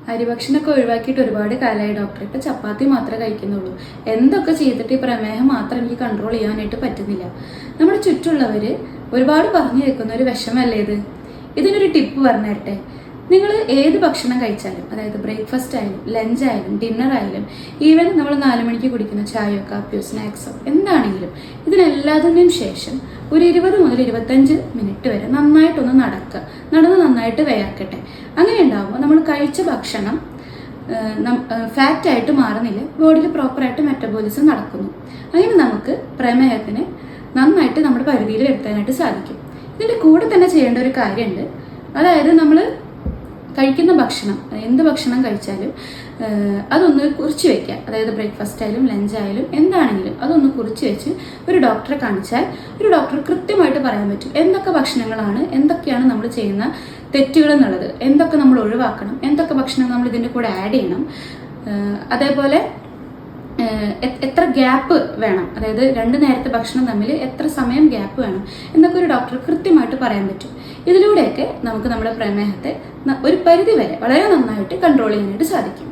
അരിഭക്ഷണമൊക്കെ ഒഴിവാക്കിയിട്ട് ഒരുപാട് കാലമായി ഡോക്ടർ. ഇപ്പം ചപ്പാത്തി മാത്രമേ കഴിക്കുന്നുള്ളൂ. എന്തൊക്കെ ചെയ്തിട്ട് ഈ പ്രമേഹം മാത്രം എനിക്ക് കൺട്രോൾ ചെയ്യാനായിട്ട് പറ്റുന്നില്ല. നമ്മുടെ ചുറ്റുമുള്ളവർ ഒരുപാട് പറഞ്ഞു കേൾക്കുന്ന ഒരു വിഷമല്ലേ ഇത്. ഇതിനൊരു ടിപ്പ് പറഞ്ഞു തരട്ടെ. നിങ്ങൾ ഏത് ഭക്ഷണം കഴിച്ചാലും, അതായത് ബ്രേക്ക്ഫാസ്റ്റ് ആയാലും ലഞ്ച് ആയാലും ഡിന്നർ ആയാലും ഈവൻ നമ്മൾ 4 മണിക്ക് കുടിക്കുന്ന ചായയോ കാപ്പിയോ സ്നാക്സോ എന്താണെങ്കിലും ഇതിനെല്ലാത്തിനും ശേഷം ഒരു 20 മുതൽ 25 മിനിറ്റ് വരെ നന്നായിട്ടൊന്ന് നടക്കുക. നടന്ന് നന്നായിട്ട് വേർക്കട്ടെ. അങ്ങനെ ഉണ്ടാകുമ്പോൾ നമ്മൾ കഴിച്ച ഭക്ഷണം ഫാറ്റായിട്ട് മാറുന്നില്ല, ബോഡിയിൽ പ്രോപ്പറായിട്ട് മെറ്റബോളിസം നടക്കുന്നു. അങ്ങനെ നമുക്ക് പ്രമേഹത്തിന് നന്നായിട്ട് നമ്മുടെ പരിധിയിൽ വരുത്താനായിട്ട് സാധിക്കും. ഇതിൻ്റെ കൂടെ തന്നെ ചെയ്യേണ്ട ഒരു കാര്യമുണ്ട്. അതായത് നമ്മൾ കഴിക്കുന്ന ഭക്ഷണം, എന്ത് ഭക്ഷണം കഴിച്ചാലും അതൊന്ന് കുറിച്ച് വയ്ക്കുക. അതായത് ബ്രേക്ക്ഫാസ്റ്റ് ആയാലും ലഞ്ച് ആയാലും എന്താണെങ്കിലും അതൊന്ന് കുറിച്ച് വെച്ച് ഒരു ഡോക്ടറെ കാണിച്ചാൽ ഒരു ഡോക്ടർ കൃത്യമായിട്ട് പറയാൻ പറ്റും എന്തൊക്കെ ഭക്ഷണങ്ങളാണ്, എന്തൊക്കെയാണ് നമ്മൾ ചെയ്യുന്ന തെറ്റുകൾ എന്നുള്ളത്, എന്തൊക്കെ നമ്മൾ ഒഴിവാക്കണം, എന്തൊക്കെ ഭക്ഷണങ്ങൾ നമ്മൾ ഇതിൻ്റെ കൂടെ ആഡ് ചെയ്യണം, അതേപോലെ എത്ര ഗ്യാപ്പ് വേണം, അതായത് 2 നേരത്തെ ഭക്ഷണം തമ്മിൽ എത്ര സമയം ഗ്യാപ്പ് വേണം എന്നൊക്കെ ഒരു ഡോക്ടർ കൃത്യമായിട്ട് പറയാൻ പറ്റും. ഇതിലൂടെയൊക്കെ നമുക്ക് നമ്മുടെ പ്രമേഹത്തെ ഒരു പരിധി വരെ വളരെ നന്നായിട്ട് കൺട്രോൾ ചെയ്യാനായിട്ട് സാധിക്കും.